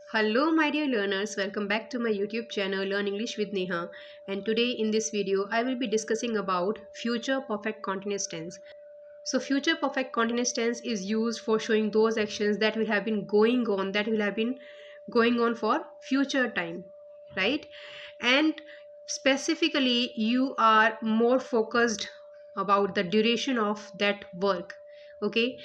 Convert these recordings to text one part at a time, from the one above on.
Hello, my dear learners. Welcome back to my YouTube channel Learn English with Neha. And today in this video, I will be discussing about future perfect continuous tense. So, future perfect continuous tense is used for showing those actions that will have been going on, for future time, right? And specifically, you are more focused about the duration of that work. Okay,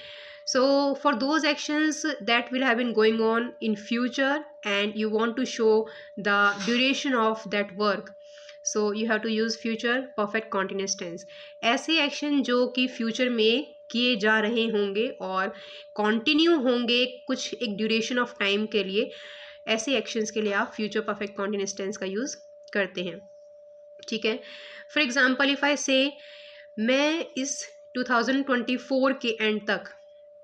so for those actions that will have been going on in future and you want to show the duration of that work, so you have to use future perfect continuous tense. ऐसे action जो कि future में किए जा रहे होंगे और continue होंगे कुछ एक ड्यूरेशन ऑफ टाइम के लिए, ऐसे एक्शंस के लिए आप फ्यूचर परफेक्ट कॉन्टिन्यूस टेंस का यूज़ करते हैं. ठीक है. फॉर एग्जाम्पल इफ आई से मैं इस 2024 के एंड तक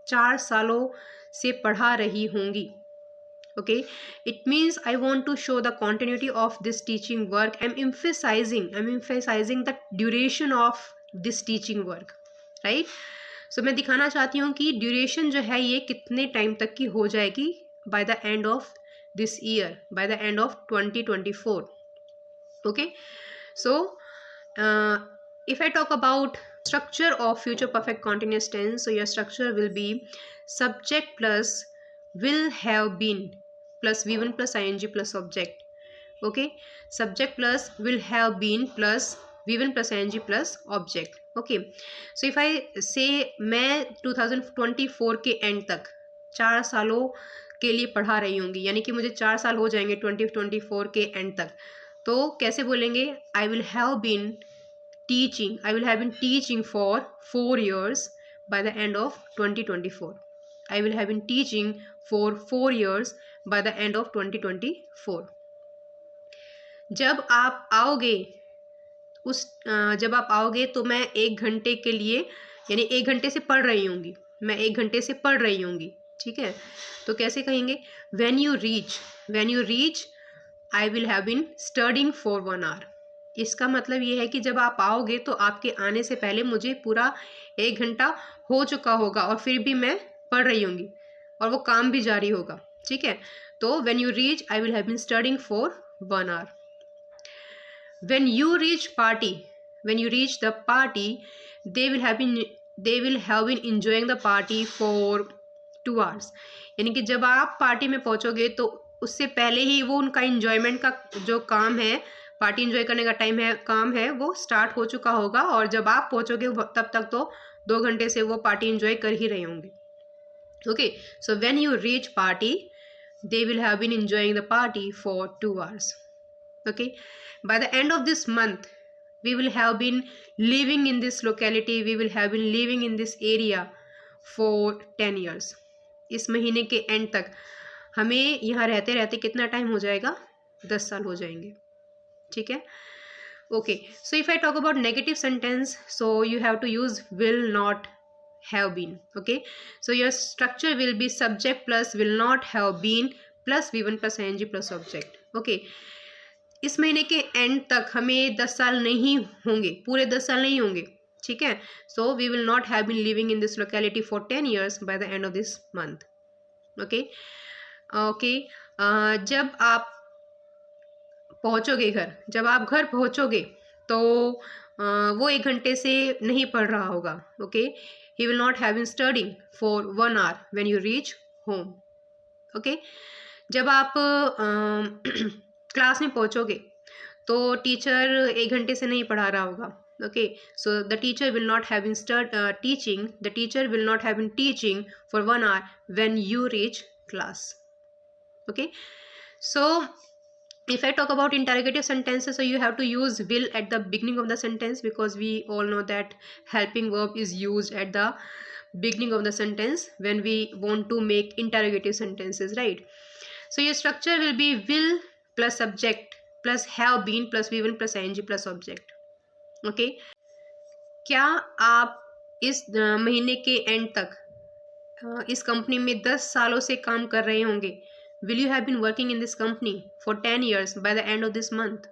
4 सालों से पढ़ा रही होंगी. Okay, it means I want to show the continuity of this teaching work. I'm emphasizing the duration of this teaching work, right? So मैं दिखाना चाहती हूँ कि ड्यूरेशन जो है ये कितने टाइम तक की हो जाएगी by the end of this year, by the end of 2024. Okay, so if I talk about structure of future perfect continuous tense, so your structure will be subject plus will have been plus v1 plus ing plus object. Okay, subject plus will have been plus v1 plus ing plus object. Okay, so if I say मैं 2024 के and तक 4 सालों के लिए पढ़ा रही होंगी, यानी कि मुझे 4 साल हो जाएंगे 2024 के एंड तक, तो कैसे बोलेंगे? I will have been teaching for 4 years by the end of 2024. I will have been teaching for 4 years by the end of 2024. जब आप आओगे तो मैं 1 घंटे के लिए, यानी 1 घंटे से पढ़ रही होंगी, मैं 1 घंटे से पढ़ रही होंगी. ठीक है, तो कैसे कहेंगे? when you reach I will have been studying for 1 hour. इसका मतलब ये है कि जब आप आओगे तो आपके आने से पहले मुझे पूरा 1 घंटा हो चुका होगा और फिर भी मैं पढ़ रही होंगी और वो काम भी जारी होगा. ठीक है, तो when you reach I will have been studying for 1 hour. when you reach the party they will have been enjoying the party for 2 hours. यानी कि जब आप पार्टी में पहुंचोगे तो उससे पहले ही वो उनका इंजॉयमेंट का जो काम है, पार्टी इंजॉय करने का काम है वो स्टार्ट हो चुका होगा, और जब आप पहुंचोगे तब तक तो 2 घंटे से वो पार्टी इंजॉय कर ही रहे होंगे. Okay, so when you reach party they will have been enjoying the party for 2 hours. Okay, by the end of this month we will have been living in this locality, we will have been living in this area for 10 years. इस महीने के and तक हमें यहाँ रहते रहते कितना time हो जाएगा? 10 साल हो जाएंगे. ठीक है. Okay, so if I talk about negative sentence, so you have to use will not have been. Okay, so your structure will be subject plus will not have been plus v1 plus ing plus object. Okay, इस महीने के and तक हमें 10 साल नहीं होंगे, पूरे 10 साल नहीं होंगे. ठीक है, so we will not have been living in this locality for 10 years by the end of this month. Okay, जब आप घर पहुंचोगे तो वो 1 घंटे से नहीं पढ़ रहा होगा. Okay, he will not have been studying for 1 hour when you reach home. Okay, जब आप क्लास में पहुंचोगे तो टीचर 1 घंटे से नहीं पढ़ा रहा होगा. Okay, so the teacher will not have been teaching for 1 hour when you reach class. Okay, so if I talk about interrogative sentences, so you have to use will at the beginning of the sentence, because we all know that helping verb is used at the beginning of the sentence when we want to make interrogative sentences, right? So your structure will be will plus subject plus have been plus v1 plus ing plus object. Okay, क्या आप इस महीने के and तक इस company में 10 सालों से काम कर रहे होंगे? Will you have been working in this company for 10 years by the end of this month?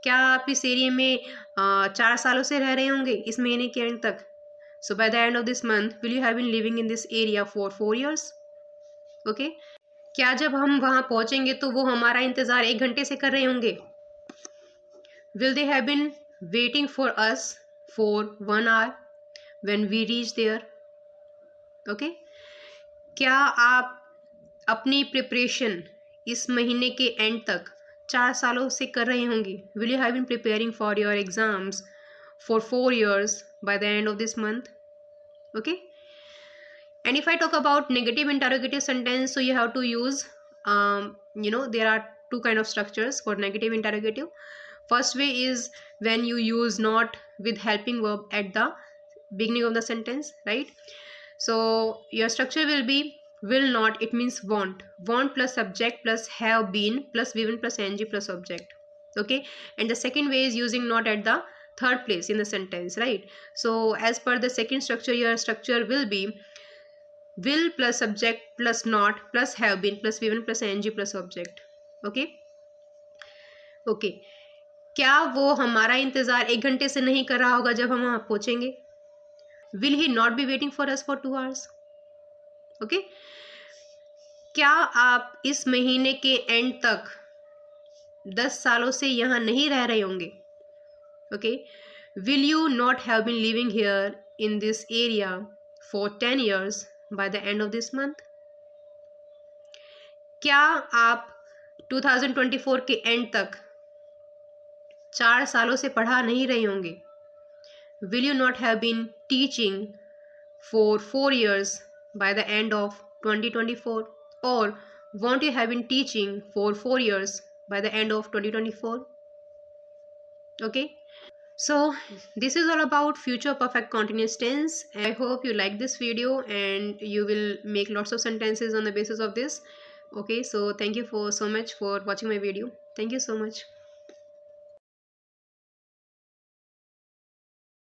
क्या आप इस एरिया में 4 सालों से रह रहे होंगे इस महीने के एंड तक? So by the end of this month will you have been living in this area for 4 years? Okay, क्या जब हम वहाँ पहुँचेंगे तो वो हमारा इंतज़ार 1 घंटे से कर रहे होंगे? Will they have been waiting for us for 1 hour when we reach there? Okay? क्या आप अपनी प्रिपरेशन इस महीने के एंड तक 4 सालों से कर रहे होंगे? Will you have been preparing for your exams for 4 years by the end of this month? Okay? And if I talk about negative interrogative sentence, so you have to use, there are two kind of structures for negative interrogative. First way is when you use not with helping verb at the beginning of the sentence, right? So your structure will be will not, it means won't. Won't plus subject plus have been plus given plus ing plus object. Okay. And the second way is using not at the third place in the sentence, right? So as per the second structure, your structure will be will plus subject plus not plus have been plus given plus ing plus object. Okay. Okay. क्या वो हमारा इंतजार 1 घंटे से नहीं कर रहा होगा जब हम वहां पहुंचेंगे? Will he not be waiting for us for 2 hours? Okay. क्या आप इस महीने के एंड तक 10 सालों से यहाँ नहीं रह रहे होंगे? Okay. Will you not have been living here in this area for 10 years by the end of this month? क्या आप 2024 के एंड तक 4 सालों से पढ़ा नहीं रहे होंगे? Will you not have been teaching for 4 years by the end of 2024? Or won't you have been teaching for 4 years by the end of 2024? Okay. So this is all about future perfect continuous tense. I hope you like this video and you will make lots of sentences on the basis of this. Okay, so thank you so much for watching my video. Thank you so much.